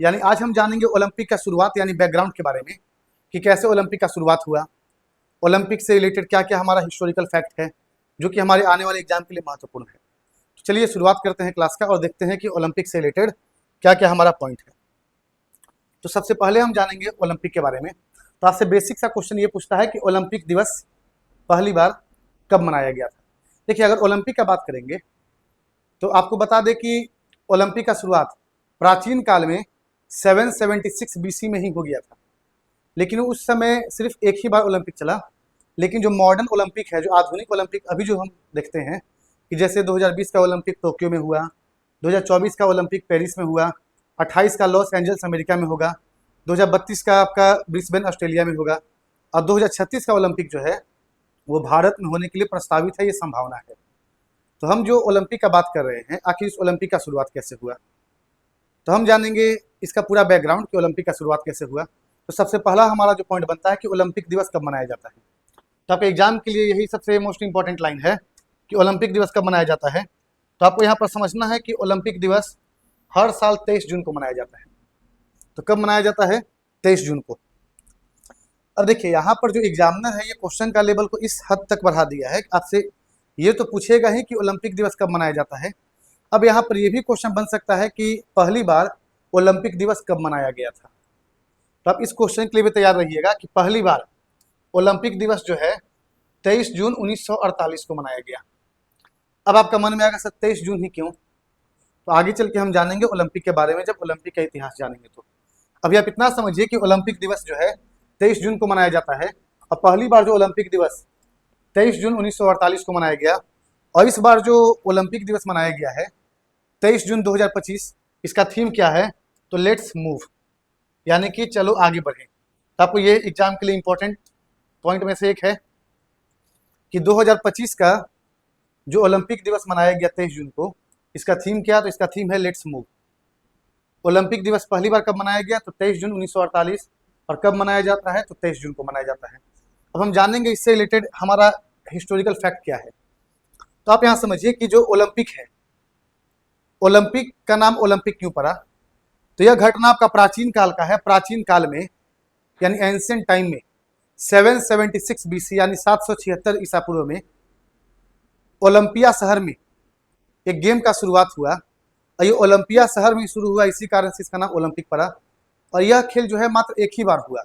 यानी आज हम जानेंगे ओलंपिक का शुरुआत यानी बैकग्राउंड के बारे में कि कैसे ओलंपिक का शुरुआत हुआ, ओलंपिक से रिलेटेड क्या क्या हमारा हिस्टोरिकल फैक्ट है जो कि हमारे आने वाले एग्जाम के लिए महत्वपूर्ण है। तो चलिए शुरुआत करते हैं क्लास का और देखते हैं कि ओलंपिक से रिलेटेड क्या क्या हमारा पॉइंट है। तो सबसे पहले हम जानेंगे ओलंपिक के बारे में। तो आपसे बेसिक सा क्वेश्चन ये पूछता है कि ओलंपिक दिवस पहली बार कब मनाया गया था। देखिए, अगर ओलंपिक का बात करेंगे तो आपको बता दें कि ओलंपिक का शुरुआत प्राचीन काल में 776 बीसी में ही हो गया था, लेकिन उस समय सिर्फ एक ही बार ओलंपिक चला। लेकिन जो मॉडर्न ओलंपिक है, जो आधुनिक ओलंपिक अभी जो हम देखते हैं कि जैसे 2020 का ओलंपिक टोक्यो में हुआ, 2024 का ओलंपिक पेरिस में हुआ, 28 का लॉस एंजल्स अमेरिका में होगा, 2032 का आपका ब्रिस्बेन ऑस्ट्रेलिया में होगा और 2036 का ओलंपिक जो है वो भारत में होने के लिए प्रस्तावित है, ये संभावना है। तो हम जो ओलंपिक का बात कर रहे हैं, आखिर इस ओलंपिक का शुरुआत कैसे हुआ, तो हम जानेंगे इसका पूरा बैकग्राउंड कि ओलंपिक का शुरुआत कैसे हुआ। तो सबसे पहला हमारा जो पॉइंट बनता है कि ओलंपिक दिवस कब मनाया जाता है। तो आपके एग्जाम के लिए यही सबसे मोस्ट इंपॉर्टेंट लाइन है कि ओलंपिक दिवस कब मनाया जाता है। तो आपको यहाँ पर समझना है कि ओलंपिक दिवस हर साल 23 जून को मनाया जाता है। तो कब मनाया जाता है? 23 जून को। अब देखिए, यहाँ पर जो एग्जामिनर है ये क्वेश्चन का लेवल को इस हद तक बढ़ा दिया है कि आपसे ये तो पूछेगा ही कि ओलंपिक दिवस कब मनाया जाता है। अब यहाँ पर ये भी क्वेश्चन बन सकता है कि पहली बार ओलंपिक दिवस कब मनाया गया था। तो आप इस क्वेश्चन के लिए भी तैयार रहिएगा कि पहली बार ओलंपिक दिवस जो है 23 जून 1948 को मनाया गया। अब आपका मन में आएगा सर 23 जून ही क्यों? तो आगे चल के हम जानेंगे ओलंपिक के बारे में, जब ओलंपिक का इतिहास जानेंगे। तो अभी आप इतना समझिए कि ओलंपिक दिवस जो है 23 जून को मनाया जाता है और पहली बार जो ओलंपिक दिवस 23 जून 1948 को मनाया गया और इस बार जो ओलंपिक दिवस मनाया गया है 23 जून 2025, इसका थीम क्या है? तो लेट्स मूव, यानी कि चलो आगे बढ़ें। तो आपको ये एग्जाम के लिए इंपॉर्टेंट पॉइंट में से एक है कि 2025 का जो ओलंपिक दिवस मनाया गया 23 जून को, इसका थीम क्या? तो इसका थीम है लेट्स मूव। ओलंपिक दिवस पहली बार कब मनाया गया? तो 23 जून 1948। और कब मनाया जाता है? तो 23 जून को मनाया जाता है। अब हम जानेंगे इससे रिलेटेड हमारा हिस्टोरिकल फैक्ट क्या है। तो आप यहाँ समझिए कि जो ओलंपिक है, ओलंपिक का नाम ओलंपिक क्यों पड़ा? तो यह घटना आपका प्राचीन काल का है। प्राचीन काल में यानी एंशिएंट टाइम में 776 बीसी यानी 776 ईसा पूर्व में ओलंपिया शहर में एक गेम का शुरुआत हुआ और ये ओलंपिया शहर में शुरू हुआ, इसी कारण से इसका नाम ओलंपिक पड़ा। और यह खेल जो है मात्र एक ही बार हुआ।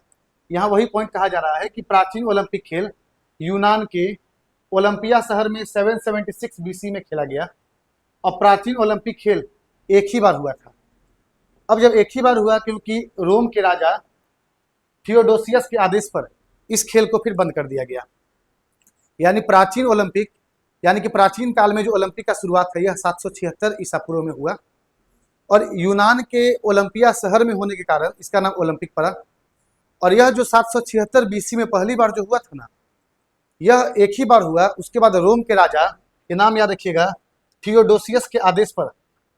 यहाँ वही पॉइंट कहा जा रहा है कि प्राचीन ओलंपिक खेल यूनान के ओलंपिया शहर में 776 बीसी में खेला गया और प्राचीन ओलंपिक खेल एक ही बार हुआ था। अब जब एक ही बार हुआ, क्योंकि रोम के राजा थियोडोसियस के आदेश पर इस खेल को फिर बंद कर दिया गया। यानी प्राचीन ओलंपिक यानी कि प्राचीन काल में जो ओलंपिक का शुरुआत है यह 776 ईसा पूर्व में हुआ और यूनान के ओलंपिया शहर में होने के कारण इसका नाम ओलंपिक पड़ा। और यह जो 776 बीसी में पहली बार जो हुआ था ना, यह एक ही बार हुआ। उसके बाद रोम के राजा, ये नाम याद रखिएगा, थियोडोसियस के आदेश पर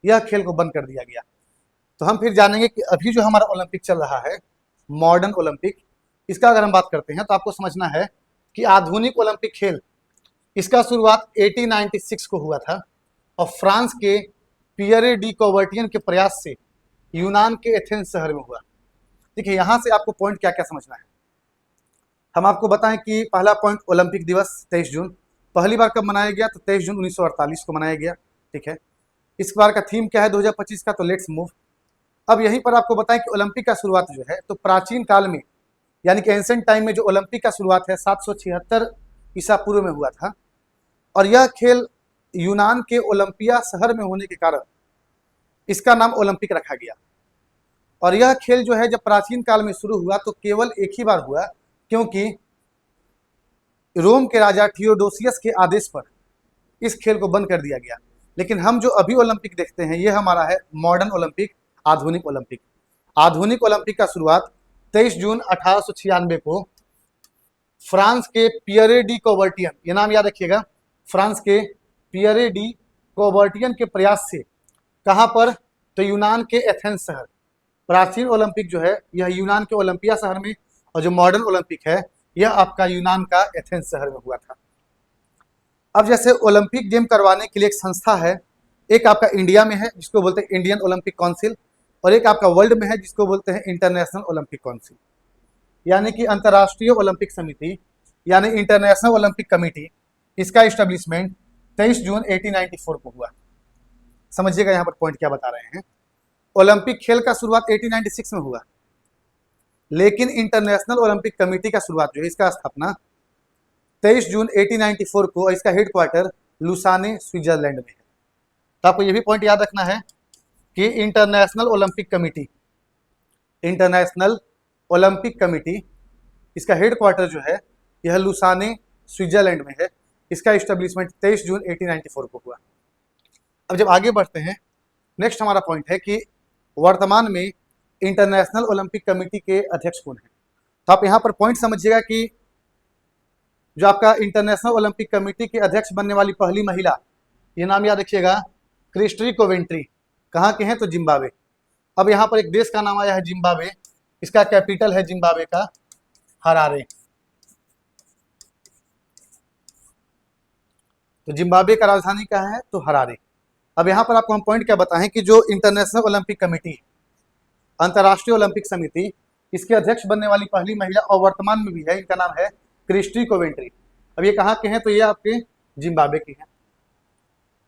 यह खेल को बंद कर दिया गया। तो हम फिर जानेंगे कि अभी जो हमारा ओलंपिक चल रहा है मॉडर्न ओलंपिक, इसका अगर हम बात करते हैं तो आपको समझना है कि आधुनिक ओलंपिक खेल इसका शुरुआत 1896 को हुआ था और फ्रांस के पियरे डी कॉबर्टियन के प्रयास से यूनान के एथेंस शहर में हुआ। देखिए, यहाँ से आपको पॉइंट क्या क्या समझना है। हम आपको बताएं कि पहला पॉइंट ओलंपिक दिवस 23 जून पहली बार कब मनाया गया? तो 23 जून 1948 को मनाया गया। ठीक है, इस बार का थीम क्या है 2025 का? तो लेट्स मूव। अब यहीं पर आपको बताएं कि ओलंपिक का शुरुआत जो है तो प्राचीन काल में यानी कि एंशिएंट टाइम में जो ओलंपिक का शुरुआत है 776 ईसा पूर्व में हुआ था और यह खेल यूनान के ओलंपिया शहर में होने के कारण इसका नाम ओलंपिक रखा गया। और यह खेल जो है जब प्राचीन काल में शुरू हुआ तो केवल एक ही बार हुआ, क्योंकि रोम के राजा थियोडोसियस के आदेश पर इस खेल को बंद कर दिया गया। लेकिन हम जो अभी ओलंपिक देखते हैं ये हमारा है मॉडर्न ओलंपिक, आधुनिक ओलंपिक। आधुनिक ओलंपिक का शुरुआत 23 जून 1896 को फ्रांस के पियरे डी कॉबर्टियन, ये नाम याद रखिएगा, फ्रांस के पियरे डी कॉबर्टियन के प्रयास से, कहाँ पर? तो यूनान के एथेंस शहर। प्राचीन ओलंपिक जो है यह यूनान के ओलंपिया शहर में और जो मॉडर्न ओलंपिक है यह आपका यूनान का एथेंस शहर में हुआ था। अब जैसे ओलंपिक गेम करवाने के लिए एक संस्था है, एक आपका इंडिया में है जिसको बोलते हैं इंडियन ओलंपिक काउंसिल, और एक आपका वर्ल्ड में है जिसको बोलते हैं इंटरनेशनल ओलंपिक काउंसिल, यानी कि अंतर्राष्ट्रीय ओलंपिक समिति यानी इंटरनेशनल ओलंपिक कमेटी। इसका इस्टेब्लिशमेंट 23 जून 1894 को हुआ। समझिएगा यहाँ पर पॉइंट क्या बता रहे हैं। ओलंपिक खेल का शुरुआत 1896 में हुआ, लेकिन इंटरनेशनल ओलंपिक कमेटी का शुरुआत जो है इसका स्थापना 23 जून 1894 को, और इसका हेडक्वार्टर लुसाने स्विट्जरलैंड में है। तो आपको ये भी पॉइंट याद रखना है कि इंटरनेशनल ओलंपिक कमेटी इसका हेडक्वार्टर जो है यह लुसाने स्विट्जरलैंड में है। इसका इस्टेब्लिशमेंट 23 जून 1894 को हुआ। अब जब आगे बढ़ते हैं, नेक्स्ट हमारा पॉइंट है कि वर्तमान में इंटरनेशनल ओलंपिक कमेटी के अध्यक्ष कौन है। तो आप यहाँ पर पॉइंट समझिएगा कि जो आपका इंटरनेशनल ओलंपिक कमेटी के अध्यक्ष बनने वाली पहली महिला, ये नाम याद रखिएगा, क्रिस्टी कोवेंट्री। कहाँ के हैं? तो जिम्बाब्वे। अब यहाँ पर एक देश का नाम आया है जिम्बाब्वे, इसका कैपिटल है जिम्बाब्वे का हरारे। तो जिम्बाब्वे का राजधानी क्या है? तो हरारे। अब यहाँ पर आपको हम पॉइंट क्या बताएं कि जो इंटरनेशनल ओलंपिक कमेटी, अंतर्राष्ट्रीय ओलंपिक समिति, इसके अध्यक्ष बनने वाली पहली महिला और वर्तमान में भी है, इनका नाम है क्रिस्टी कोवेंट्री। अब ये कहाँ के हैं? तो ये आपके जिम्बाब्वे की हैं।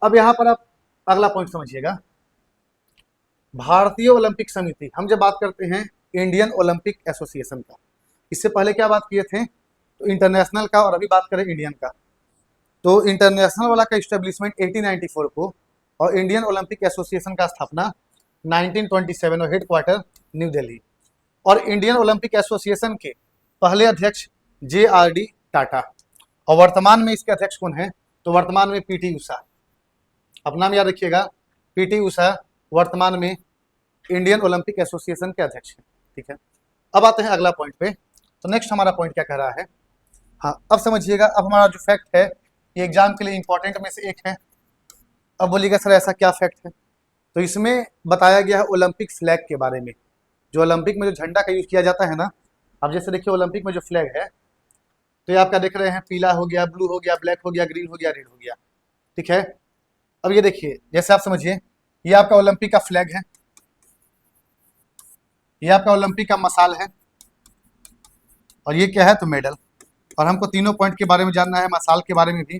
अब यहाँ पर आप अगला पॉइंट समझिएगा, भारतीय ओलंपिक समिति। हम जब बात करते हैं इंडियन ओलंपिक एसोसिएशन का, इससे पहले क्या बात किए थे? तो इंटरनेशनल का, और अभी बात करें इंडियन का। तो इंटरनेशनल वाला का इस्टेब्लिशमेंट 1894 को, और इंडियन ओलंपिक एसोसिएशन का स्थापना 1927 और हेडक्वार्टर न्यू दिल्ली। और इंडियन ओलंपिक एसोसिएशन के पहले अध्यक्ष JRD टाटा, और वर्तमान में इसके अध्यक्ष कौन हैं? तो वर्तमान में PT उषा। अपना नाम याद रखिएगा, PT उषा वर्तमान में इंडियन ओलंपिक एसोसिएशन के अध्यक्ष हैं। ठीक है, अब आते हैं अगला पॉइंट पे। तो नेक्स्ट हमारा पॉइंट क्या कह रहा है? हाँ, अब समझिएगा। अब हमारा जो फैक्ट है ये एग्जाम के लिए इंपॉर्टेंट में से एक है। अब बोलिएगा सर ऐसा क्या फैक्ट है? तो इसमें बताया गया है ओलंपिक फ्लैग के बारे में। जो ओलंपिक में जो झंडा का यूज किया जाता है ना, अब जैसे देखिए ओलंपिक में जो फ्लैग है, तो ये आपका देख रहे हैं, पीला हो गया, ब्लू हो गया, ब्लैक हो गया, ग्रीन हो गया, रेड हो गया। ठीक है, अब ये देखिए, जैसे आप समझिए, ये आपका ओलंपिक का फ्लैग है, ये आपका ओलंपिक का मसाल है, और ये क्या है? तो मेडल। और हमको तीनों पॉइंट के बारे में जानना है, मसाल के बारे में भी,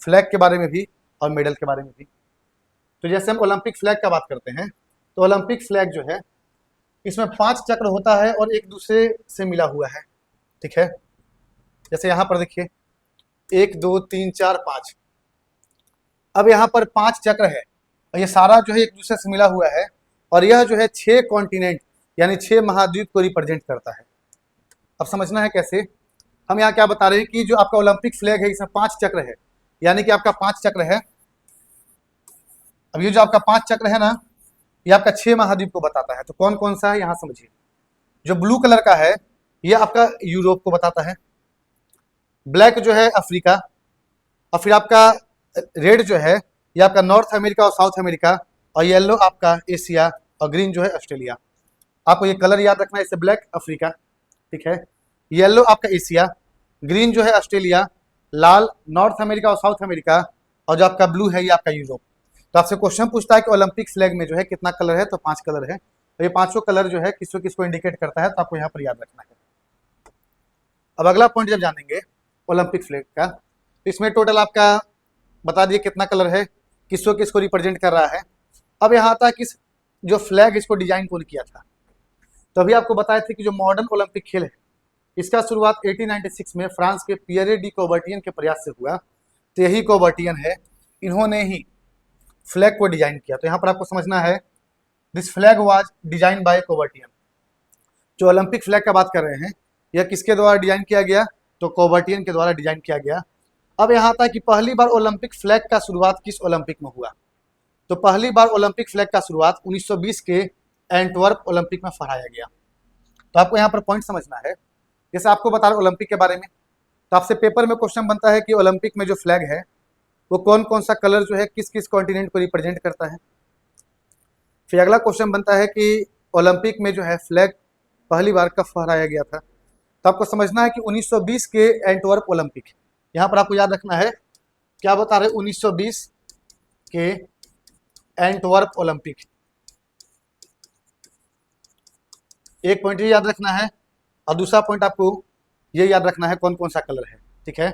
फ्लैग के बारे में भी, और मेडल के बारे में भी। तो जैसे हम ओलंपिक फ्लैग का बात करते हैं, तो ओलंपिक फ्लैग जो है इसमें 5 चक्र होता है और एक दूसरे से मिला हुआ है। ठीक है, जैसे यहाँ पर देखिए 1 2 3 4 5। अब यहाँ पर 5 चक्र है, और ये सारा जो है एक दूसरे से मिला हुआ है, और यह जो है 6 कॉन्टिनेंट यानी 6 महाद्वीप को रिप्रेजेंट करता है। अब समझना है कैसे। हम यहाँ क्या बता रहे हैं कि जो आपका ओलंपिक फ्लैग है इसमें 5 चक्र है, यानी कि आपका 5 चक्र है। अब ये जो आपका 5 चक्र है ना, ये आपका 6 महाद्वीप को बताता है। तो कौन कौन सा है यहाँ समझिए। जो ब्लू कलर का है ये आपका यूरोप को बताता है, ब्लैक जो है अफ्रीका, और फिर आपका रेड जो है ये आपका नॉर्थ अमेरिका और साउथ अमेरिका, और येलो आपका एशिया, और ग्रीन जो है ऑस्ट्रेलिया। आपको ये कलर याद रखना है, इससे ब्लैक अफ्रीका, ठीक है, येलो आपका एशिया, ग्रीन जो है ऑस्ट्रेलिया, लाल नॉर्थ अमेरिका और साउथ अमेरिका, और जो आपका ब्लू है ये आपका यूरोप। तो आपसे क्वेश्चन पूछता है कि ओलंपिक फ्लैग में जो है कितना कलर है? तो 5 कलर है। तो ये 5 कलर जो है किसको किसको इंडिकेट करता है, तो आपको यहाँ पर याद रखना है। अब अगला पॉइंट जब जानेंगे ओलंपिक फ्लैग का, तो इसमें टोटल आपका बता दिए कितना कलर है, किसको किसको रिप्रेजेंट कर रहा है। अब यहाँ आता है कि जो फ्लैग इसको डिजाइन कौन किया था। तो अभी आपको बताए थे कि जो मॉडर्न ओलंपिक खेल है इसका शुरुआत 1896 में फ्रांस के पियरे डी कोबर्टियन के प्रयास से हुआ। तो यही कोबर्टियन है, इन्होंने ही फ्लैग को डिजाइन किया। तो यहाँ पर आपको समझना है, this flag was design by Coubertin. जो ओलंपिक फ्लैग का बात कर रहे हैं यह किसके द्वारा डिजाइन किया गया? तो कोबर्टियन के द्वारा डिजाइन किया गया। अब यहाँ आता है कि पहली बार ओलंपिक फ्लैग का शुरुआत किस ओलंपिक में हुआ? तो पहली बार ओलंपिक फ्लैग का शुरुआत 1920 के एंटवर्प ओलंपिक में फहराया गया। तो आपको यहाँ पर पॉइंट समझना है, जैसे आपको बता रहे ओलंपिक के बारे में, तो आपसे पेपर में क्वेश्चन बनता है कि ओलंपिक में जो फ्लैग है वो कौन कौन सा कलर जो है किस किस कॉन्टिनेंट को रिप्रेजेंट करता है। फिर अगला क्वेश्चन बनता है कि ओलंपिक में जो है फ्लैग पहली बार कब फहराया गया था। तो आपको समझना है कि 1920 के एंटवर्प ओलंपिक, यहाँ पर आपको याद रखना है क्या बता रहे 1920 के एंटवर्प ओलंपिक। एक पॉइंट ये याद रखना है, और दूसरा पॉइंट आपको ये याद रखना है कौन कौन सा कलर है, ठीक है।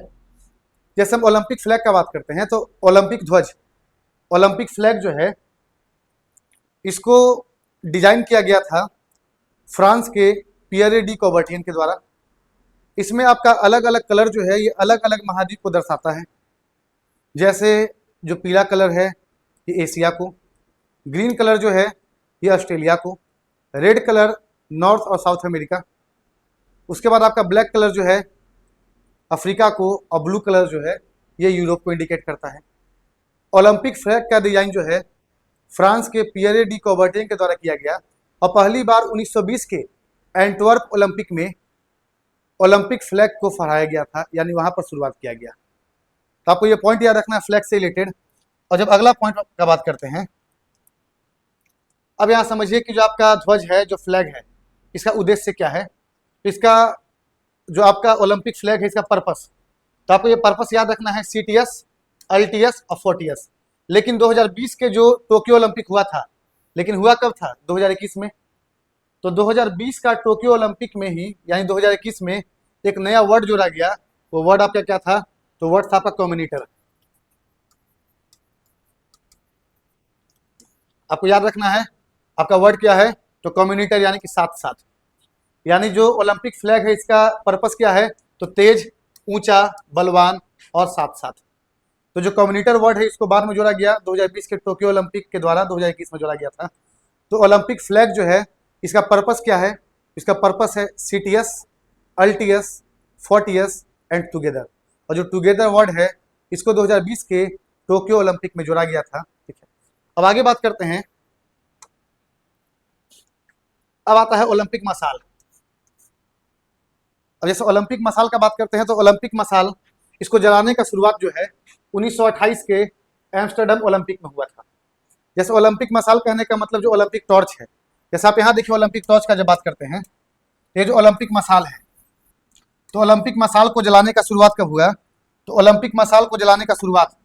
जैसे हम ओलंपिक फ्लैग का बात करते हैं तो ओलंपिक ध्वज, ओलंपिक फ्लैग जो है इसको डिजाइन किया गया था फ्रांस के पियरे डी कॉबर्टियन के द्वारा। इसमें आपका अलग अलग कलर जो है ये अलग अलग महाद्वीप को दर्शाता है। जैसे जो पीला कलर है ये एशिया को, ग्रीन कलर जो है ये ऑस्ट्रेलिया को, रेड कलर नॉर्थ और साउथ अमेरिका, उसके बाद आपका ब्लैक कलर जो है अफ्रीका को, और ब्लू कलर जो है ये यूरोप को इंडिकेट करता है। ओलंपिक फ्लैग का डिजाइन जो है फ्रांस के पियरे डी कॉबर्टियन के द्वारा किया गया, और पहली बार 1920 के एंटवर्प ओलंपिक में ओलंपिक फ्लैग को फहराया गया था, यानी वहां पर शुरुआत किया गया। तो आपको ये पॉइंट याद रखना है फ्लैग से रिलेटेड। और जब अगला पॉइंट का बात करते हैं, अब यहाँ समझिए कि जो आपका ध्वज है, जो फ्लैग है, इसका उद्देश्य क्या है। इसका जो आपका ओलंपिक फ्लैग है इसका पर्पस, तो आपको ये पर्पस याद रखना है CTS, LTS और 40S। लेकिन 2020 के जो टोक्यो ओलंपिक हुआ था, लेकिन हुआ कब था, 2021 में। तो 2020 का टोक्यो ओलंपिक में ही यानी 2021 में एक नया वर्ड जोड़ा गया। वो वर्ड आपका क्या था, तो वर्ड था आपका कम्युनिटर। आपको याद रखना है आपका वर्ड क्या है, तो कम्युनिटर यानी कि साथ साथ। यानी जो ओलंपिक फ्लैग है इसका पर्पस क्या है, तो तेज, ऊंचा, बलवान और साथ साथ। तो जो कम्युनिटर वर्ड है इसको बाद में जोड़ा गया 2020 के टोक्यो ओलंपिक के द्वारा, 2021 में जोड़ा गया था। तो ओलंपिक फ्लैग जो है इसका पर्पस क्या है, इसका पर्पस है CTS, LTS, 40S and together. और जो टुगेदर वर्ड है इसको 2020 के टोक्यो ओलंपिक में जोड़ा गया था, ठीक है। अब आगे बात करते हैं, अब आता है ओलंपिक मसाल। अब जैसे ओलंपिक मसाल का बात करते हैं तो ओलंपिक मसाल इसको जलाने का शुरुआत जो है 1928 के एम्स्टर्डम ओलंपिक में हुआ था। जैसे ओलंपिक मसाल कहने का मतलब जो ओलंपिक टॉर्च है, जैसे आप यहाँ देखिए ओलंपिक टॉर्च का जब बात करते हैं, ये जो ओलंपिक मसाल है, तो ओलंपिक मसाल को जलाने का शुरुआत कब हुआ, तो ओलंपिक मसाल को जलाने का शुरुआत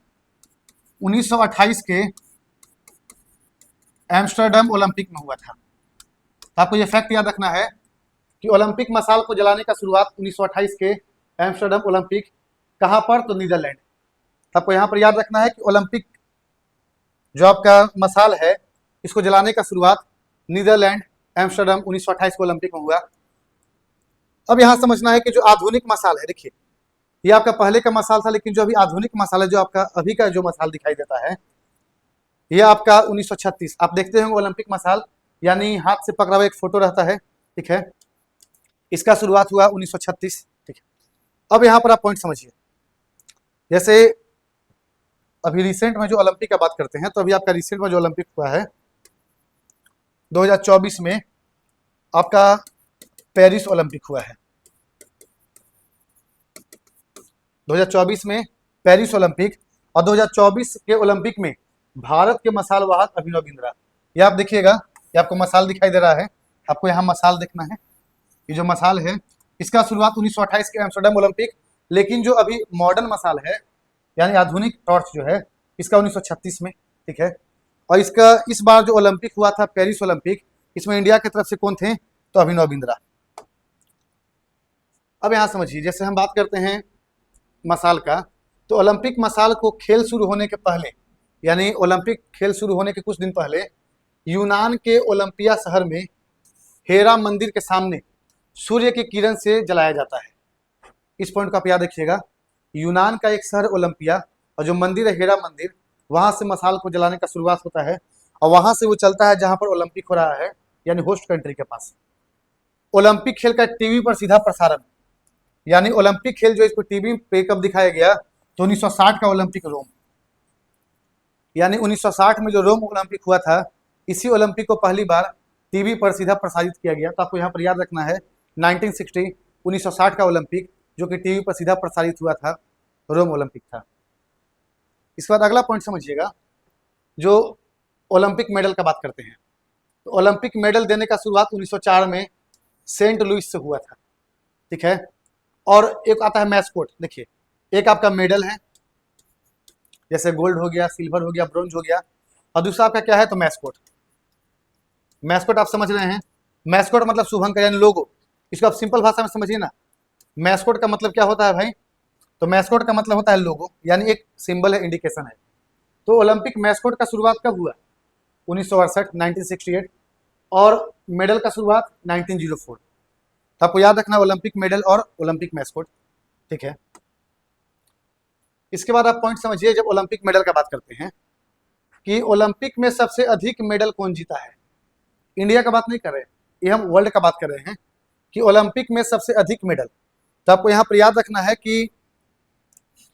1928 के एम्स्टर्डम ओलंपिक में हुआ था। तो आपको ये फैक्ट याद रखना है कि ओलंपिक मसाल को जलाने का शुरुआत 1928 के एम्स्टर्डम ओलंपिक, कहाँ पर, तो नीदरलैंड। आपको यहाँ पर याद रखना है कि ओलंपिक जो आपका मसाल है इसको जलाने का शुरुआत नीदरलैंड एम्स्टर्डम 1928 के ओलंपिक में हुआ। अब यहाँ समझना है कि जो आधुनिक मसाल है, देखिए ये आपका पहले का मसाल था, लेकिन जो अभी आधुनिक मसाल है, जो आपका अभी का जो मसाल दिखाई देता है, ये आपका 1936। आप देखते होंगे ओलंपिक मसाल यानी हाथ से पकड़ा हुआ एक फोटो रहता है, ठीक है, इसका शुरुआत हुआ 1936, ठीक है। अब यहाँ पर आप पॉइंट समझिए, जैसे अभी रिसेंट में जो ओलंपिक का बात करते हैं, तो अभी आपका रिसेंट में जो ओलंपिक हुआ है 2024 में आपका पेरिस ओलंपिक हुआ है। 2024 में पेरिस ओलंपिक, और 2024 के ओलंपिक में भारत के मसाल वाहक अभिनव बिंद्रा। ये आप देखिएगा, ये आपको मसाल दिखाई दे रहा है, आपको यहाँ मसाल देखना है। ये जो मसाल है इसका शुरुआत 1928 के एम्स्टर्डम ओलंपिक, लेकिन जो अभी मॉडर्न मसाल है यानी आधुनिक टॉर्च जो है इसका 1936 में, ठीक है। और इसका इस बार जो ओलंपिक हुआ था पेरिस ओलंपिक, इसमें इंडिया की तरफ से कौन थे, तो अभिनव बिंद्रा। अब यहाँ समझिए, जैसे हम बात करते हैं मसाल का, तो ओलंपिक मसाल को खेल शुरू होने के पहले यानी ओलंपिक खेल शुरू होने के कुछ दिन पहले यूनान के ओलंपिया शहर में हेरा मंदिर के सामने सूर्य की किरण से जलाया जाता है। इस पॉइंट को आप याद रखिएगा, यूनान का एक शहर ओलंपिया, और जो मंदिर है हेरा मंदिर, वहां से मसाल को जलाने का शुरुआत होता है, और वहां से वो चलता है जहां पर ओलंपिक हो रहा है यानी होस्ट कंट्री के पास। ओलंपिक खेल का टीवी पर सीधा प्रसारण, यानी ओलंपिक खेल जो इसको टीवी पे कब दिखाया गया, तो 1960 का ओलंपिक रोम, यानी 1960 में जो रोम ओलंपिक हुआ था, इसी ओलंपिक को पहली बार टीवी पर सीधा प्रसारित किया गया। तो आपको यहाँ पर याद रखना है 1960 का ओलंपिक जो कि टीवी पर सीधा प्रसारित हुआ था, रोम ओलंपिक था। इसके बाद अगला पॉइंट समझिएगा, जो ओलंपिक मेडल का बात करते हैं, तो ओलंपिक मेडल देने का शुरुआत 1904 में सेंट लुइस से हुआ था, ठीक है। और एक आता है मैस्कोट, देखिए एक आपका मेडल है, जैसे गोल्ड हो गया, सिल्वर हो गया, ब्रोंज हो गया, और दूसरा आपका क्या है, तो मैस्कोट। मैस्कोट आप समझ रहे हैं मैस्कोट मतलब शुभंकर यानी लोगो। इसको आप सिंपल भाषा में समझिए ना, मैस्कोट का मतलब क्या होता है भाई? तो मैस्कोट का मतलब होता है लोगो, यानी एक सिंबल है, इंडिकेशन है। तो ओलंपिक मैस्कोट का शुरुआत कब हुआ? 1968, 1968। और मेडल का शुरुआत 1904। तो आपको याद रखना ओलंपिक मेडल और ओलंपिक मैस्कोट, ठीक है। इसके बाद आप पॉइंट समझिए, जब ओलंपिक मेडल का बात करते हैं कि ओलंपिक में सबसे अधिक मेडल कौन जीता है। इंडिया का बात नहीं कर रहे, ये हम वर्ल्ड का बात कर रहे हैं कि ओलंपिक में सबसे अधिक मेडल। तो आपको यहाँ पर याद रखना है कि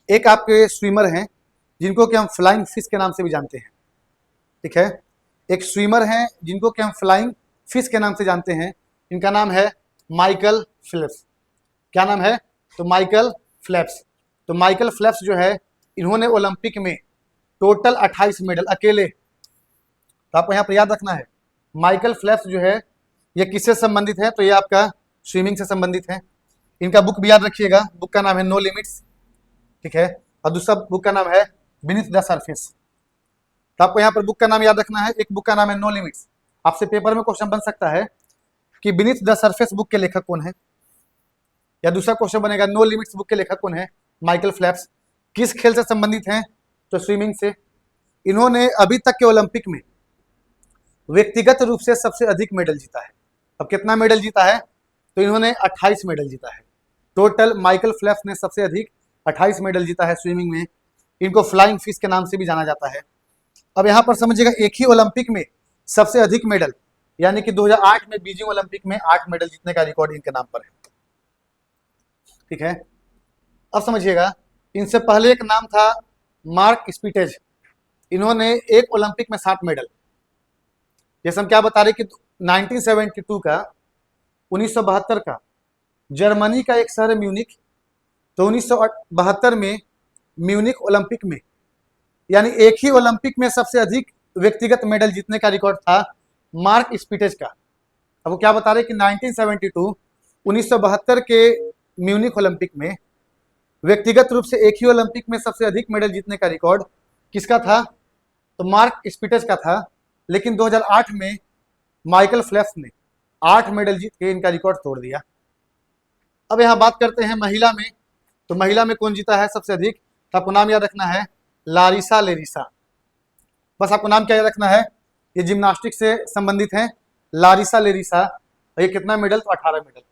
एक आपके स्विमर हैं जिनको कि हम फ्लाइंग फिश के नाम से भी जानते हैं, ठीक है। एक स्विमर हैं जिनको कि हम फ्लाइंग फिश के नाम से जानते हैं, इनका नाम है माइकल फेल्प्स। क्या नाम है? तो माइकल फेल्प्स। तो माइकल फेल्प्स जो है, इन्होंने ओलंपिक में टोटल 28 मेडल अकेले। तो आपको यहाँ पर याद रखना है, माइकल फेल्प्स जो है ये किससे संबंधित है? तो ये आपका स्विमिंग से संबंधित है। इनका बुक भी याद रखिएगा, बुक का नाम है नो लिमिट्स, ठीक है। और दूसरा बुक का नाम है बीनीथ द सरफेस। तो आपको यहाँ पर बुक का नाम याद रखना है, एक बुक का नाम है नो लिमिट्स। आपसे पेपर में क्वेश्चन बन सकता है कि बीनीथ द सरफेस बुक के लेखक कौन है, या दूसरा क्वेश्चन बनेगा नो लिमिट्स बुक के लेखक कौन है? Michael Phelps. किस खेल से संबंधित हैं? तो स्विमिंग से। इन्होंने अभी तक के ओलंपिक में व्यक्तिगत रूप से सबसे अधिक मेडल जीता है। अब कितना मेडल जीता है? तो इन्होंने 28 मेडल जीता है टोटल। माइकल फेल्प्स ने सबसे अधिक 28 मेडल जीता है स्विमिंग में। इनको फ्लाइंग फिश के नाम से भी जाना जाता है। अब यहाँ पर समझिएगा, एक ही ओलंपिक में सबसे अधिक मेडल, यानी कि 2008 में बीजिंग ओलंपिक में 8 मेडल जीतने का रिकॉर्ड इनके नाम पर है, ठीक है। अब समझिएगा, इनसे पहले एक नाम था मार्क स्पीटेज। इन्होंने एक ओलंपिक में 7 मेडल। जैसे हम क्या बता रहे कि 1972 का, 1972 का जर्मनी का एक शहर है म्यूनिक। तो 1972 में म्यूनिक ओलंपिक में, यानी एक ही ओलंपिक में सबसे अधिक व्यक्तिगत मेडल जीतने का रिकॉर्ड था मार्क स्पीटेज का। अब वो क्या बता रहे कि 1972, 1972 के म्यूनिक ओलंपिक में व्यक्तिगत रूप से एक ही ओलंपिक में सबसे अधिक मेडल जीतने का रिकॉर्ड किसका था? तो मार्क स्पीटेज का था। लेकिन 2008 में माइकल फेल्प्स ने 8 मेडल जीत के इनका रिकॉर्ड तोड़ दिया। अब यहाँ बात करते हैं महिला में। तो महिला में कौन जीता है सबसे अधिक? तो आपको नाम याद रखना है लारिसा लेरिसा। बस आपको नाम क्या याद रखना है, ये जिम्नास्टिक से संबंधित हैं, लारिसा लेरिसा। ये कितना मेडल? तो 18 मेडल।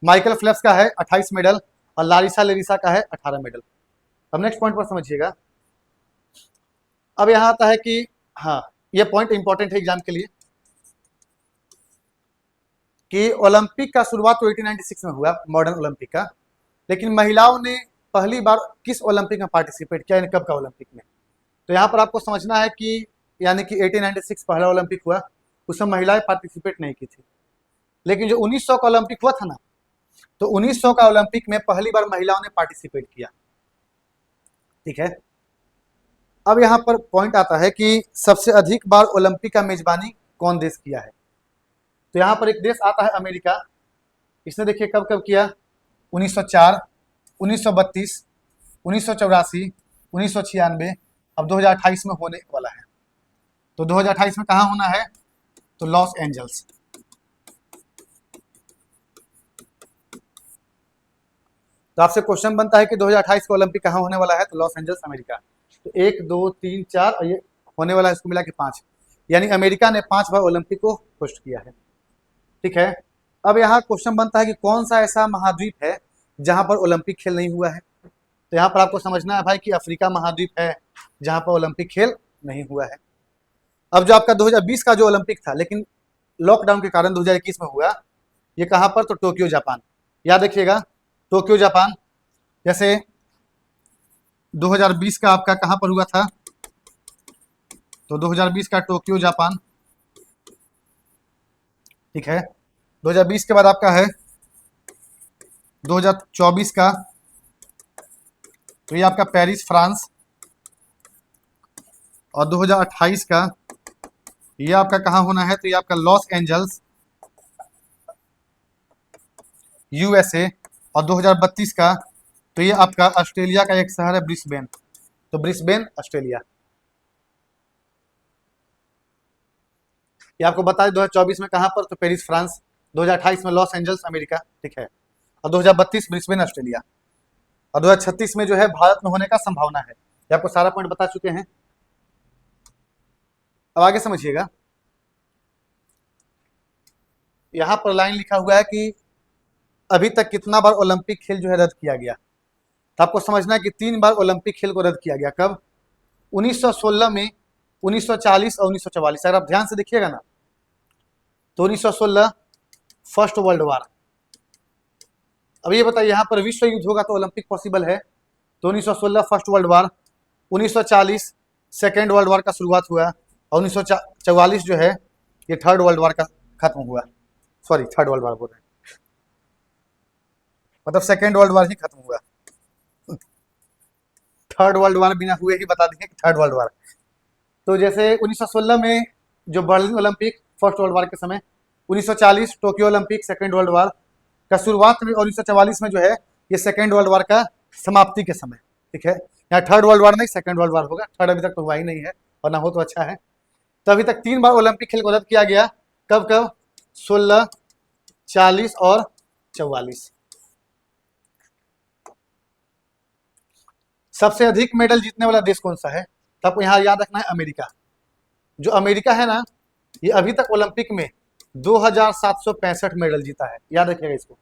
माइकल फेल्प्स का है 28 मेडल और लारिसा लेरिसा का है 18 मेडल। अब नेक्स्ट पॉइंट पर समझिएगा। अब यहाँ आता है कि हाँ, ये पॉइंट इंपॉर्टेंट है एग्जाम के लिए कि ओलंपिक का शुरुआत तो 1896 में हुआ, मॉडर्न ओलंपिक का। लेकिन महिलाओं ने पहली बार किस ओलंपिक में पार्टिसिपेट किया, कब का ओलंपिक में? तो यहाँ पर आपको समझना है कि यानी कि 1896 पहला ओलंपिक हुआ, उसमें महिलाएं पार्टिसिपेट नहीं की थी। लेकिन जो 1900 का ओलंपिक हुआ था ना, तो 1900 का ओलंपिक में पहली बार महिलाओं ने पार्टिसिपेट किया, ठीक है। अब यहाँ पर पॉइंट आता है कि सबसे अधिक बार ओलंपिक का मेजबानी कौन देश किया है? तो यहाँ पर एक देश आता है अमेरिका। इसने देखिए कब कब किया, 1904, 1932, 1984, 1996, अब 2028 में होने वाला है। तो 2028 में कहाँ होना है? तो लॉस एंजल्स। तो आपसे क्वेश्चन बनता है कि 2028 का ओलंपिक कहाँ होने वाला है? तो लॉस एंजल्स, अमेरिका। तो 1, 2, 3, 4 और ये होने वाला है, इसको मिला के 5, यानी अमेरिका ने 5 बार ओलंपिक को होस्ट किया है, ठीक है। अब यहाँ क्वेश्चन बनता है कि कौन सा ऐसा महाद्वीप है जहां पर ओलंपिक खेल नहीं हुआ है? तो यहाँ पर आपको समझना है भाई कि अफ्रीका महाद्वीप है जहां पर ओलंपिक खेल नहीं हुआ है। अब जो आपका 2020 का जो ओलंपिक था, लेकिन लॉकडाउन के कारण 2021 में हुआ, ये कहां पर? तो टोक्यो जापान। याद रखिएगा, टोक्यो जापान। जैसे 2020 का आपका कहां पर हुआ था? तो 2020 का टोक्यो जापान, ठीक है। 2020 के बाद आपका है 2024 का, तो ये आपका पेरिस फ्रांस। और 2028 का ये आपका कहाँ होना है? तो ये आपका लॉस एंजल्स, यूएसए। और 2032 का तो ये आपका ऑस्ट्रेलिया का एक शहर है ब्रिस्बेन। तो ब्रिस्बेन, ऑस्ट्रेलिया। ये आपको बता दें 2024 में कहाँ पर, तो पेरिस फ्रांस, 2028 में लॉस एंजल्स अमेरिका, ठीक है, और 2032 ब्रिस्बेन ऑस्ट्रेलिया, और 2036 में जो है भारत में होने का संभावना है। ये आपको सारा पॉइंट बता चुके हैं। अब आगे समझिएगा, यहां पर लाइन लिखा हुआ है कि अभी तक कितना बार ओलंपिक खेल जो है रद्द किया गया। तो आपको समझना है कि 3 बार ओलंपिक खेल को रद्द किया गया। कब? 1916 में, 1940 और 1944। अगर आप ध्यान से देखिएगा ना, तो 1916 फर्स्ट वर्ल्ड वार। अब ये बताइए, यहाँ पर विश्व युद्ध होगा तो ओलंपिक पॉसिबल है? तो 1916 first world war, 1940 second world war का शुरुआत हुआ, और 1944 जो है ये थर्ड वर्ल्ड वार का खत्म हुआ। सॉरी, थर्ड वर्ल्ड वार बोल रहे हैं, मतलब सेकेंड वर्ल्ड वार ही खत्म हुआ। थर्ड वर्ल्ड वार बिना हुए ही बता देंगे कि थर्ड वर्ल्ड वार। तो जैसे 1916 में जो Berlin Olympic first world war के समय, 1940 Tokyo Olympic second world war का शुरुआत में, और 1944 में जो है ये सेकेंड वर्ल्ड वार का समाप्ति के समय, ठीक है। यहाँ थर्ड वर्ल्ड वार नहीं, सेकेंड वर्ल्ड वार होगा, थर्ड अभी तक तो हुआ ही नहीं है, और ना हो तो अच्छा है। तो अभी तक 3 बार ओलंपिक खेल को रद्द किया गया। कब कब? 16, 40 और 44। सबसे अधिक मेडल जीतने वाला देश कौन सा है? तो आपको यहाँ याद रखना है अमेरिका। जो अमेरिका है ना, ये अभी तक ओलंपिक में 2765 मेडल जीता है, याद रखिएगा इसको।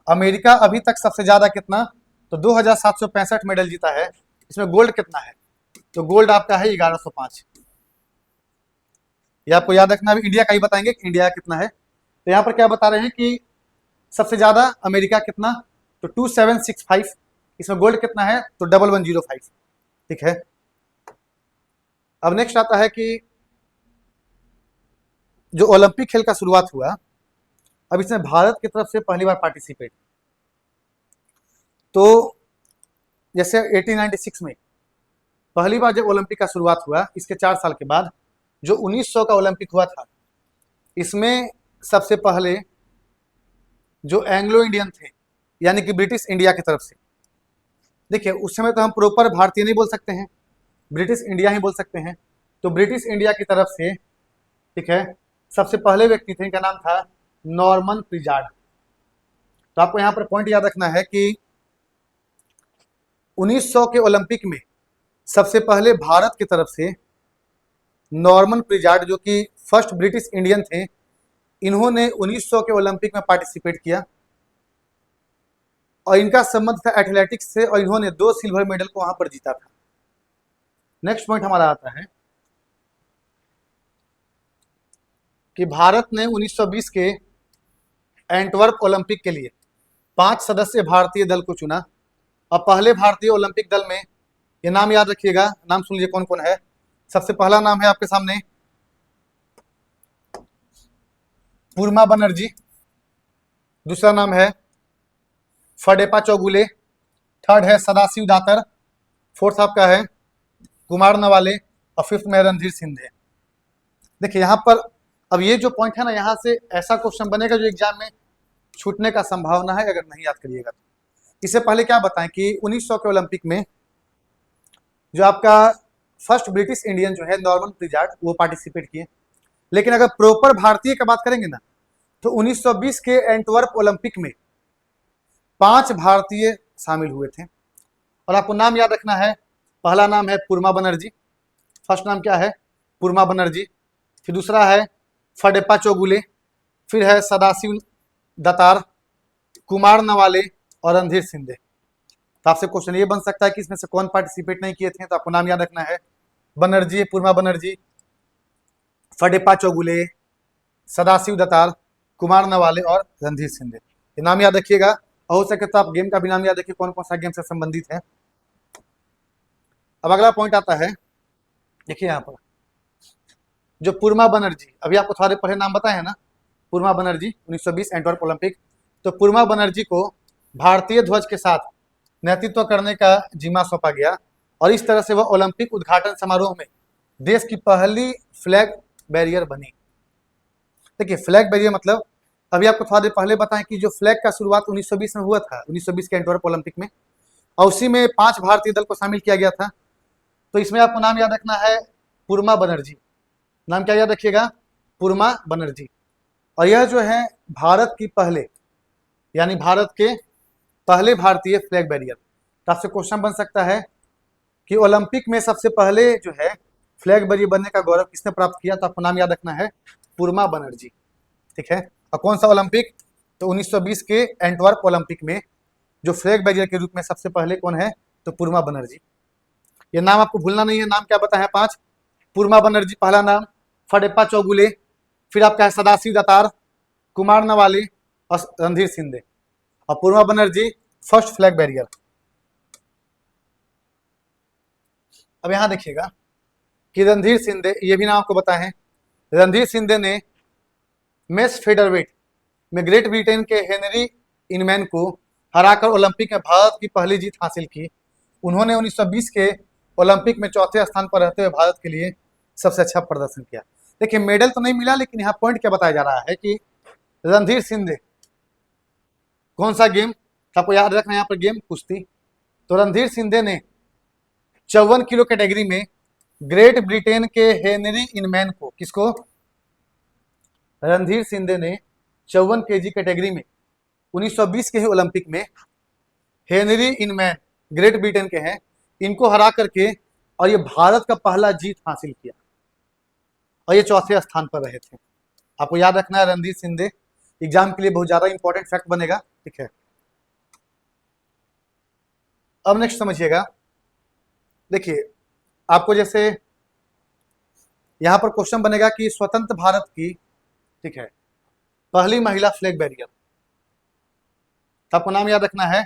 अमेरिका अभी तक सबसे ज्यादा कितना? तो 2765 मेडल जीता है। इसमें गोल्ड कितना है? तो गोल्ड आपका है 1105। ये आपको याद रखना। अभी इंडिया का ही बताएंगे कि इंडिया कितना है। तो यहाँ पर क्या बता रहे हैं कि सबसे ज्यादा अमेरिका कितना? तो 2765। इसमें गोल्ड कितना है? तो 1105, ठीक है। अब नेक्स्ट आता है कि जो ओलंपिक खेल का शुरुआत हुआ, अब इसमें भारत की तरफ से पहली बार पार्टिसिपेट, तो जैसे 1896 में पहली बार जब ओलंपिक का शुरुआत हुआ, इसके 4 साल के बाद जो 1900 का ओलंपिक हुआ था, इसमें सबसे पहले जो एंग्लो इंडियन थे, यानी कि ब्रिटिश इंडिया की तरफ से, देखिए उस समय तो हम प्रॉपर भारतीय नहीं बोल सकते हैं, ब्रिटिश इंडिया ही बोल सकते हैं। तो ब्रिटिश इंडिया की तरफ से, ठीक है, सबसे पहले व्यक्ति थे, इनका नाम था नॉर्मन प्रिजार्ड। तो आपको यहाँ पर पॉइंट याद रखना है कि 1900 के ओलंपिक में सबसे पहले भारत की तरफ से नॉर्मन प्रिजार्ड, जो कि फर्स्ट ब्रिटिश इंडियन थे, इन्होंने 1900 के ओलंपिक में पार्टिसिपेट किया, और इनका संबंध था एथलेटिक्स से, और इन्होंने 2 सिल्वर मेडल को वहां पर जीता था। नेक्स्ट पॉइंट हमारा आता है कि भारत ने 1920 के एंटवर्प ओलंपिक के लिए 5 सदस्यीय भारतीय दल को चुना। और पहले भारतीय ओलंपिक दल में, ये नाम याद रखिएगा, नाम सुन लीजिए कौन कौन है। सबसे पहला नाम है आपके सामने पूर्मा बनर्जी, दूसरा नाम है फडेपा चौगुले, थर्ड है सदाशिव दातर, फोर्थ आपका है कुमार नवाले, और फिफ्थ में रणधीर सिंधे। देखिए यहाँ पर अब ये जो पॉइंट है ना, यहाँ से ऐसा क्वेश्चन बनेगा जो एग्जाम में छूटने का संभावना है अगर नहीं याद करिएगा तो। इससे पहले क्या बताएं कि 1900 के ओलंपिक में जो आपका फर्स्ट ब्रिटिश इंडियन जो है नॉर्मन प्रिजार्ड, वो पार्टिसिपेट किए। लेकिन अगर प्रॉपर भारतीय का बात करेंगे ना, तो 1920 के एंटवर्प ओलंपिक में 5 भारतीय शामिल हुए थे। और आपको नाम याद रखना है, पहला नाम है पूर्मा बनर्जी, फर्स्ट नाम क्या है? पूर्मा बनर्जी। फिर दूसरा है फडेप्पा चौगुले, फिर है सदाशिव दतार, कुमार नवाले और रणधीर सिंधे। तो आपसे क्वेश्चन ये बन सकता है कि इसमें से कौन पार्टिसिपेट नहीं किए थे, तो आपको नाम याद रखना है बनर्जी, पूर्मा बनर्जी, फडेप्पा चौगुले, सदाशिव दतार, कुमार नवाले और रणधीर सिंधे। ये नाम याद रखिएगा। हो सके तो आप गेम का भी नाम याद रखिए, कौन कौन सा गेम से संबंधित है। अब अगला पॉइंट आता है, देखिए यहाँ पर जो पूर्मा बनर्जी, अभी आपको थोड़े पहले नाम बताए हैं ना, पूर्मा बनर्जी 1920 एंटवर्प ओलंपिक। तो पूर्मा बनर्जी को भारतीय ध्वज के साथ नेतृत्व करने का जिम्मा सौंपा गया, और इस तरह से वह ओलंपिक उद्घाटन समारोह में देश की पहली फ्लैग बैरियर बनी। देखिए फ्लैग बैरियर मतलब, अभी आपको थोड़ा देर पहले बताएं कि जो फ्लैग का शुरुआत 1920 में हुआ था, 1920 के एंटवर्प ओलंपिक में, और उसी में 5 भारतीय दल को शामिल किया गया था। तो इसमें आपको नाम याद रखना है पूर्मा बनर्जी। नाम क्या याद रखिएगा? पूर्मा बनर्जी। और यह जो है भारत की पहले, यानी भारत के पहले भारतीय फ्लैग बैरियर। तो आपसे क्वेश्चन बन सकता है कि ओलंपिक में सबसे पहले जो है फ्लैग बैरियर बनने का गौरव किसने प्राप्त किया? तो आपको नाम याद रखना है, पूर्मा बनर्जी। ठीक है, और कौन सा ओलंपिक? तो 1920 के एंटवर्प ओलंपिक में जो फ्लैग बैरियर के रूप में सबसे पहले कौन है? तो पूर्मा बनर्जी। ये नाम आपको भूलना नहीं है। नाम क्या बताए हैं? 5। पूर्मा बनर्जी पहला नाम, फडेप्पा चौगुले, फिर आपका है सदाशिव दातार, कुमार नवाले और रणधीर सिंधे। और पूर्मा बनर्जी फर्स्ट फ्लैग बैरियर। अब यहां देखिएगा कि रणधीर सिंधे, ये भी नाम आपको बताए हैं। रणधीर सिंधे ने मेस फेदरवेट में ग्रेट ब्रिटेन के हेनरी इनमैन को हराकर ओलंपिक में भारत की पहली जीत हासिल की। उन्होंने 1920 के ओलंपिक में चौथे स्थान पर रहते हुए भारत के लिए सबसे अच्छा प्रदर्शन किया। देखिए मेडल तो नहीं मिला, लेकिन यहाँ पॉइंट क्या बताया जा रहा है कि रणधीर सिंधे कौन सा गेम, आपको याद रखना है यहाँ पर गेम कुश्ती। तो रणधीर सिंधे ने 54 किलो कैटेगरी में ग्रेट ब्रिटेन के हेनरी इनमैन को, किसको? रणधीर सिंधे ने 54 केजी कैटेगरी में 1920 के ही ओलंपिक में हेनरी इनमैन, ग्रेट ब्रिटेन के हैं, इनको हरा करके और ये भारत का पहला जीत हासिल किया और ये चौथे स्थान पर रहे थे। आपको याद रखना है रणधीर सिंधे, एग्जाम के लिए बहुत ज्यादा इंपॉर्टेंट फैक्ट बनेगा। ठीक है, अब नेक्स्ट समझिएगा। देखिए आपको जैसे यहां पर क्वेश्चन बनेगा कि स्वतंत्र भारत की, ठीक है, पहली महिला फ्लैग बैरियर। तो आपको नाम याद रखना है,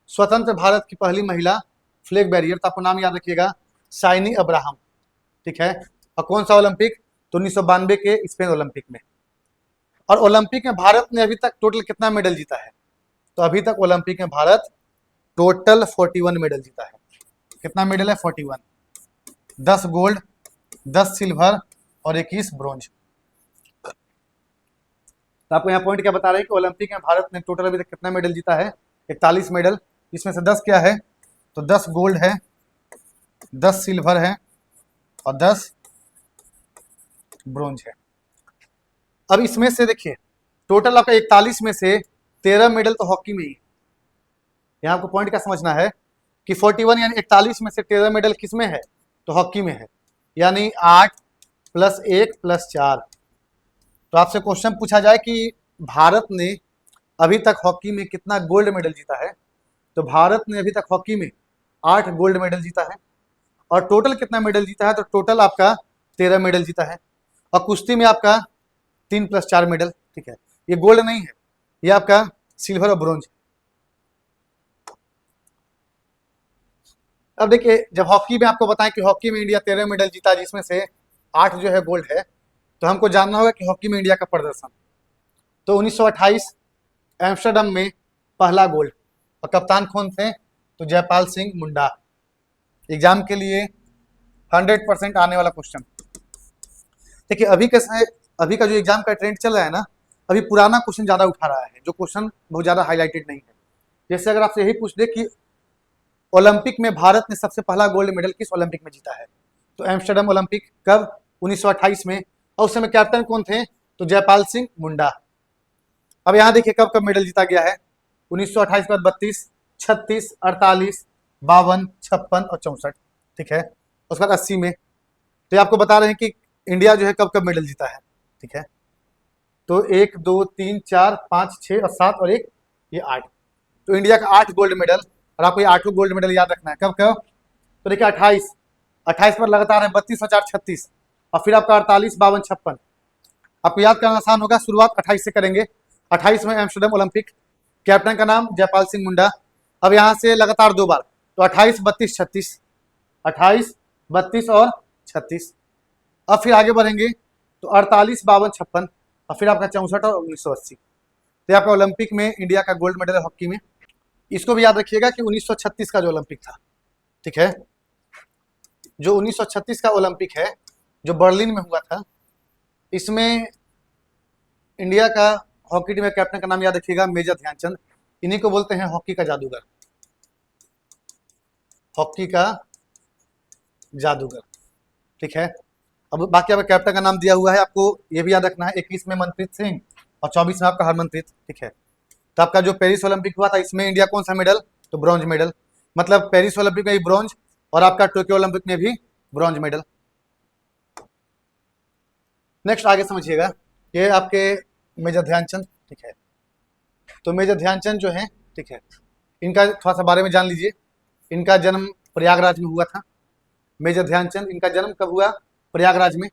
स्वतंत्र भारत की पहली महिला फ्लैग बैरियर। तो आपको नाम याद रखिएगा, शाइनी अब्राहम। ठीक है, और कौन सा ओलंपिक? तो 1992 के स्पेन ओलंपिक में। और ओलंपिक में भारत ने अभी तक टोटल कितना मेडल जीता है? तो अभी तक ओलंपिक में भारत टोटल 41 मेडल जीता है। कितना मेडल है? 41। 10 गोल्ड, 10 सिल्वर और 21 ब्रॉन्ज। तो आपको यहाँ पॉइंट क्या बता रहे हैं कि ओलंपिक में भारत ने टोटल अभी तक कितना मेडल जीता है? 41 मेडल। इसमें से 10 क्या है? तो 10 गोल्ड है, 10 सिल्वर है और 10 ब्रॉन्ज है। अब इसमें से देखिए टोटल आपका 41 में से 13 मेडल तो हॉकी में ही। यहाँ आपको पॉइंट क्या समझना है कि 41 यानी 41 में से 13 मेडल किस में है? तो हॉकी में है, यानी 8 + 1 + 4। तो आपसे क्वेश्चन पूछा जाए कि भारत ने अभी तक हॉकी में कितना गोल्ड मेडल जीता है? तो भारत ने अभी तक हॉकी में 8 गोल्ड मेडल जीता है। और टोटल कितना मेडल जीता है? तो टोटल आपका 13 मेडल जीता है। और कुश्ती में आपका 3 + 4 मेडल। ठीक है, ये गोल्ड नहीं है, ये आपका सिल्वर और ब्रॉन्ज। अब देखिए जब हॉकी में आपको बताएं कि हॉकी में इंडिया 13 मेडल जीता, जिसमें से 8 जो है गोल्ड है, तो हमको जानना होगा कि हॉकी में इंडिया का प्रदर्शन। तो 1928 एम्स्टर्डम में पहला गोल्ड, और कप्तान कौन थे? तो जयपाल सिंह मुंडा। एग्जाम के लिए 100% आने वाला क्वेश्चन। देखिए अभी का जो एग्जाम का ट्रेंड चल रहा है ना, अभी पुराना क्वेश्चन ज्यादा उठा रहा है, जो क्वेश्चन बहुत ज्यादा हाईलाइटेड नहीं है। जैसे अगर आपसे यही पूछ दे कि ओलंपिक में भारत ने सबसे पहला गोल्ड मेडल किस ओलंपिक में जीता है? तो एम्स्टर्डम ओलंपिक। कब? 1928 में। और उस समय कैप्टन कौन थे? तो जयपाल सिंह मुंडा। अब यहाँ देखिए कब कब मेडल जीता गया है। 1928 के बाद 32, 36, 48, 52, 56 और 64। ठीक है, उसके बाद 80 में। तो ये आपको बता रहे हैं कि इंडिया जो है कब कब मेडल जीता है। ठीक है, तो 1, 2, 3, 4, 5, 6 और 7 और 1, ये 8। तो इंडिया का 8 गोल्ड मेडल। और आपको ये 8 गोल्ड मेडल याद रखना है। कब कब? तो देखिए 28 पर लगातार है 32, 4, 36 और फिर आपका 48, 52, 56। आपको याद करना आसान होगा, शुरुआत 28 से करेंगे। 28 में एम्स्टर्डम ओलंपिक, कैप्टन का नाम जयपाल सिंह मुंडा। अब यहाँ से लगातार 2 बार, तो 28, 32, 36, 28, 32 और 36। अब फिर आगे बढ़ेंगे तो 48, 52, 56 और फिर आपका 64 और 1980। तो आपका ओलंपिक में इंडिया का गोल्ड मेडल है हॉकी में। इसको भी याद रखिएगा कि 1936 का जो ओलंपिक था, ठीक है, जो 1936 का ओलंपिक है जो बर्लिन में हुआ था, इसमें इंडिया का हॉकी टीम के कैप्टन का नाम याद रखिएगा, मेजर ध्यानचंद। इन्हीं को बोलते हैं हॉकी का जादूगर। हॉकी का जादूगर। ठीक है, अब बाकी आपका कैप्टन का नाम दिया हुआ है, आपको ये भी याद रखना है। 21 में मनप्रीत सिंह और 24 में आपका हरमनप्रीत, ठीक है। तो आपका जो पेरिस ओलंपिक हुआ था इसमें इंडिया कौन सा मेडल, तो ब्रॉन्ज मेडल। मतलब पेरिस ओलंपिक में भी ब्रॉन्ज और आपका टोक्यो ओलंपिक में भी ब्रॉन्ज मेडल। नेक्स्ट आगे समझिएगा, ये आपके मेजर ध्यानचंद, ठीक है। तो मेजर ध्यानचंद जो है, ठीक है, इनका थोड़ा सा बारे में जान लीजिए। इनका जन्म प्रयागराज में हुआ था। मेजर ध्यानचंद, इनका जन्म कब हुआ, प्रयागराज में।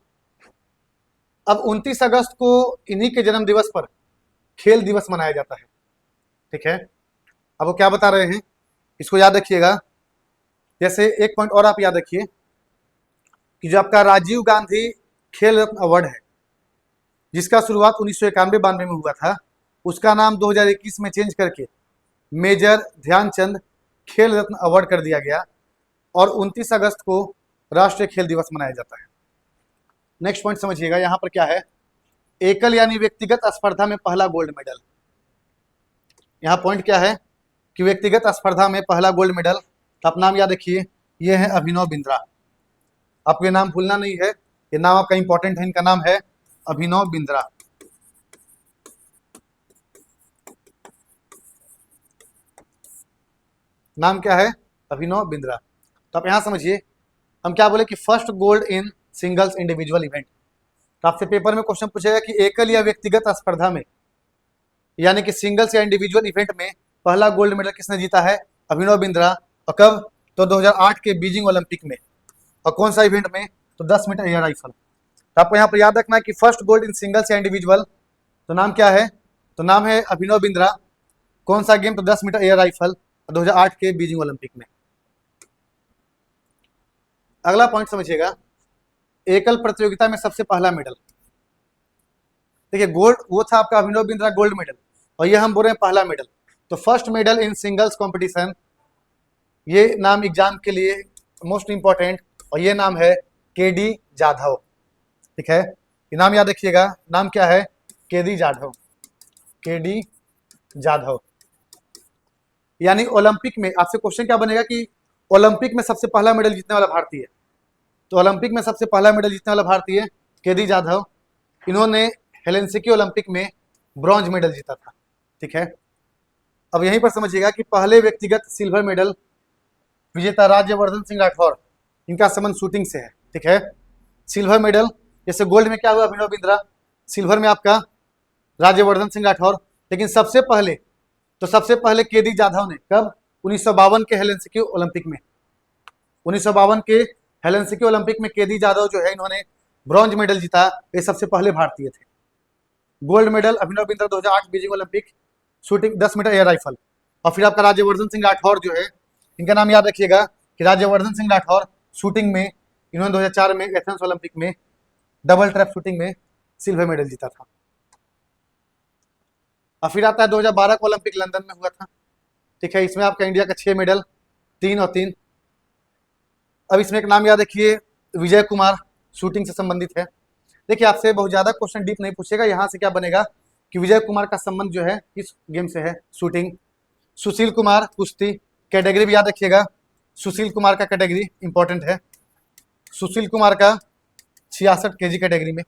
अब 29 अगस्त को इन्हीं के जन्म दिवस पर खेल दिवस मनाया जाता है, ठीक है। अब वो क्या बता रहे हैं, इसको याद रखिएगा। जैसे एक पॉइंट और आप याद रखिए कि जो आपका राजीव गांधी खेल रत्न अवार्ड है, जिसका शुरुआत 1991-92 में हुआ था, उसका नाम 2021 में चेंज करके मेजर ध्यानचंद खेल रत्न अवार्ड कर दिया गया और 29 अगस्त को राष्ट्रीय खेल दिवस मनाया जाता है। नेक्स्ट पॉइंट समझिएगा, यहाँ पर क्या है, एकल यानी व्यक्तिगत स्पर्धा में पहला गोल्ड मेडल। यहाँ पॉइंट क्या है कि व्यक्तिगत स्पर्धा में पहला गोल्ड मेडल। तो आप नाम याद रखिए, ये है अभिनव बिंद्रा। आपको ये नाम भूलना नहीं है, ये नाम आपका इंपॉर्टेंट है। इनका नाम है अभिनव बिंद्रा। नाम क्या है, अभिनव बिंद्रा। तो आप यहां समझिए, हम क्या बोले कि first gold in singles individual event. तो आपसे पेपर में क्वेश्चन पूछेगा कि एकल या व्यक्तिगत स्पर्धा में, यानी कि सिंगल्स या इंडिविजुअल इवेंट में पहला गोल्ड मेडल किसने जीता है, अभिनव बिंद्रा। और कब, तो 2008 के बीजिंग ओलंपिक में। और कौन सा इवेंट में, तो 10 मीटर एयर राइफल। तो आपको यहाँ पर याद रखना है कि फर्स्ट गोल्ड इन सिंगल्स या इंडिविजुअल, तो नाम क्या है, तो नाम है अभिनव बिंद्रा। कौन सा गेम, तो 10 मीटर एयर राइफल, 2008 के बीजिंग ओलंपिक में। अगला पॉइंट समझिएगा, एकल प्रतियोगिता में सबसे पहला मेडल। देखिए गोल्ड वो था आपका अभिनव बिंद्रा गोल्ड मेडल, और ये हम बोल रहे हैं पहला मेडल। तो first medal in singles competition, ये नाम एग्जाम के लिए मोस्ट इंपॉर्टेंट, और ये नाम है केडी जाधव, ठीक है। ये नाम याद रखिएगा, नाम क्या है, केडी जाधव, केडी जाधव। यानी ओलंपिक में आपसे क्वेश्चन क्या बनेगा कि ओलंपिक में सबसे पहला मेडल जीतने वाला भारतीय। तो ओलंपिक में सबसे पहला मेडल जीतने वाला भारतीय केडी जाधव। इन्होंने हेलेंसिकी ओलंपिक में ब्रॉन्ज मेडल जीता था, ठीक है। अब यहीं पर समझिएगा कि पहले व्यक्तिगत सिल्वर मेडल विजेता राज्यवर्धन सिंह राठौर, इनका संबंध शूटिंग से है, ठीक है। सिल्वर मेडल, जैसे गोल्ड में क्या हुआ अभिनव बिंद्रा, सिल्वर में आपका राज्यवर्धन सिंह राठौर। लेकिन सबसे पहले केडी जाधव ने कब, 1952 के हेलेंसिकी ओलंपिक में। 1952 के हेलेंसिकी ओलंपिक में केडी जाधव जो है, इन्होंने ब्रॉन्ज मेडल जीता। ये सबसे पहले भारतीय थे। Gold medal Abhinav Bindra 2008 Beijing Olympic shooting 10 metre air rifle. और फिर आपका राज्यवर्धन सिंह राठौर जो है, इनका नाम याद रखिएगा कि राज्यवर्धन सिंह राठौर शूटिंग में, इन्होंने 2004 में एथेंस ओलंपिक में डबल ट्रैप शूटिंग में सिल्वर मेडल जीता था। और फिर आता है 2012 का ओलंपिक लंदन में हुआ था, ठीक है। इसमें आपका इंडिया का 6 मेडल, 3 और 3। अब इसमें एक नाम याद रखिए, विजय कुमार, शूटिंग से संबंधित है। देखिए आपसे बहुत ज्यादा क्वेश्चन डीप नहीं पूछेगा, यहाँ से क्या बनेगा कि विजय कुमार का संबंध जो है किस गेम से है, शूटिंग। सुशील कुमार कुश्ती, कैटेगरी भी याद रखिएगा, सुशील कुमार का कैटेगरी इंपॉर्टेंट है। सुशील कुमार का 66 केजी कैटेगरी में।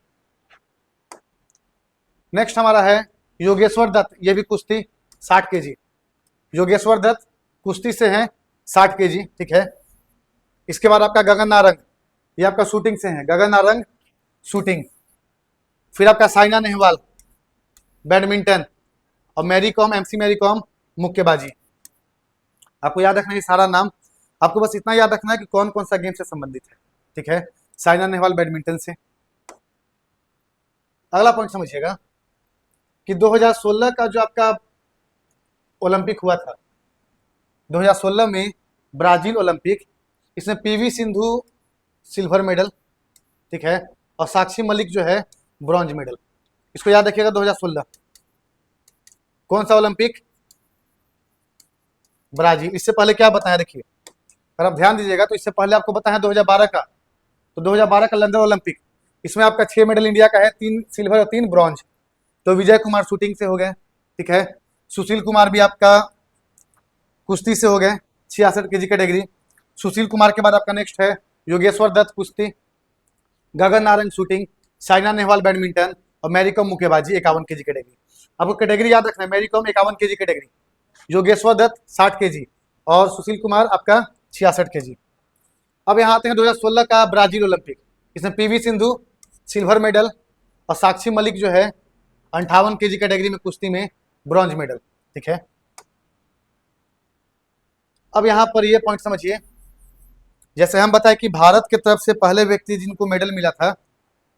नेक्स्ट हमारा है योगेश्वर दत्त, ये भी कुश्ती 60 केजी। योगेश्वर दत्त कुश्ती से हैं 60 केजी, ठीक है। इसके बाद आपका गगन नारंग, ये आपका शूटिंग से हैं, गगन नारंग शूटिंग। फिर आपका साइना नेहवाल बैडमिंटन, और मैरी कॉम, एमसी मैरी कॉम मुक्केबाजी। आपको याद रखना है सारा नाम, आपको बस इतना याद रखना है कि कौन कौन सा गेम से संबंधित है, ठीक है। साइना नेहवाल बैडमिंटन से। अगला पॉइंट समझिएगा कि 2016 का जो आपका ओलंपिक हुआ था, 2016 में ब्राजील ओलंपिक, इसमें पीवी सिंधु सिल्वर मेडल, ठीक है, और साक्षी मलिक जो है ब्रॉन्ज मेडल। इसको याद रखिएगा 2016 कौन सा ओलंपिक, ब्राजील। इससे पहले क्या बताया, देखिए अगर आप ध्यान दीजिएगा तो इससे पहले आपको बताया 2012 का, तो 2012 का लंदन ओलंपिक, इसमें आपका 6 मेडल इंडिया का है, 3 सिल्वर और 3 ब्रॉन्ज। तो विजय कुमार शूटिंग से हो गए, ठीक है। सुशील कुमार भी आपका कुश्ती से हो गए, 66 केजी कैटेगरी। सुशील कुमार के बाद आपका नेक्स्ट है योगेश्वर दत्त कुश्ती, गगन नारंग शूटिंग, साइना नेहवाल बैडमिंटन और मैरी कॉम मुक्केबाजी 51 केजी कैटेगरी। आपको कैटेगरी याद रखना है, Mary Kom 51 KG category, Yogeshwar Dutt 60 KG और सुशील कुमार आपका 66 केजी। अब यहाँ आते हैं 2016 का ब्राजील ओलंपिक। इसमें पीवी सिंधु सिल्वर मेडल और साक्षी मलिक जो है 58 केजी कैटेगरी में कुश्ती में ब्रॉन्ज मेडल। ठीक है, अब यहाँ पर ये पॉइंट समझिए, जैसे हम बताएं कि भारत की तरफ से पहले व्यक्ति जिनको मेडल मिला था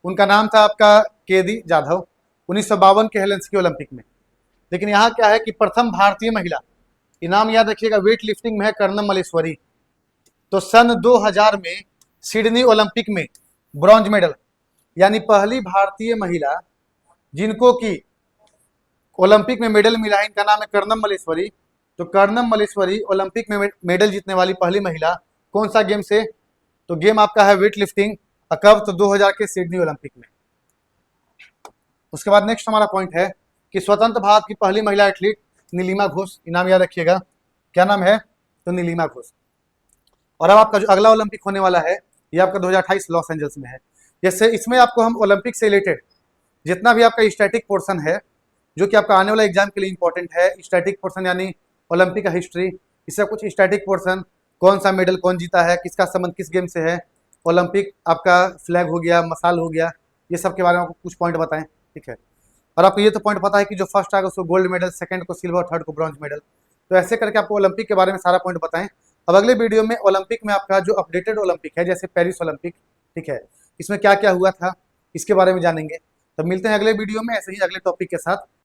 उनका नाम था आपका केदी जाधव 1952 के हेलेंसिकी ओलंपिक में। लेकिन यहाँ क्या है कि प्रथम भारतीय महिला, इनाम याद रखिएगा, वेट लिफ्टिंग में है कर्णम मलेश्वरी। तो सन 2000 में सिडनी ओलंपिक में ब्रॉन्ज मेडल, यानी पहली भारतीय महिला जिनको कि ओलंपिक में मेडल मिला है, इनका नाम है कर्णम मलेश्वरी। तो कर्णम मलेश्वरी ओलंपिक में मेडल जीतने वाली पहली महिला, कौन सा गेम से? तो गेम आपका है वेट लिफ्टिंग। कब? तो 2000 के सिडनी ओलंपिक में। उसके बाद नेक्स्ट हमारा पॉइंट है कि स्वतंत्र भारत की पहली महिला एथलीट नीलिमा घोष, इनाम याद रखिएगा, क्या नाम है? तो नीलिमा घोष। और अब आपका जो अगला ओलंपिक होने वाला है ये आपका 2028 लॉस एंजल्स में है। जैसे इसमें आपको हम ओलंपिक से रिलेटेड जितना भी आपका स्टैटिक पोर्शन है जो कि आपका आने वाला एग्जाम के लिए इंपॉर्टेंट है, स्टैटिक पोर्शन यानी ओलंपिक का हिस्ट्री, इससे कुछ स्टैटिक पोर्शन, कौन सा मेडल कौन जीता है, किसका संबंध किस गेम से है, ओलंपिक आपका फ्लैग हो गया, मसाल हो गया, ये सब के बारे में आपको कुछ पॉइंट बताएं। ठीक है, और आपको ये तो पॉइंट पता है कि जो फर्स्ट आएगा उसको गोल्ड मेडल, सेकंड को सिल्वर, थर्ड को ब्रॉन्ज मेडल। तो ऐसे करके आपको ओलंपिक के बारे में सारा पॉइंट बताएं। अब अगले वीडियो में ओलंपिक में आपका जो अपडेटेड ओलंपिक है जैसे पेरिस ओलंपिक, ठीक है, इसमें क्या क्या हुआ था इसके बारे में जानेंगे। तब मिलते हैं अगले वीडियो में ऐसे ही अगले टॉपिक के साथ।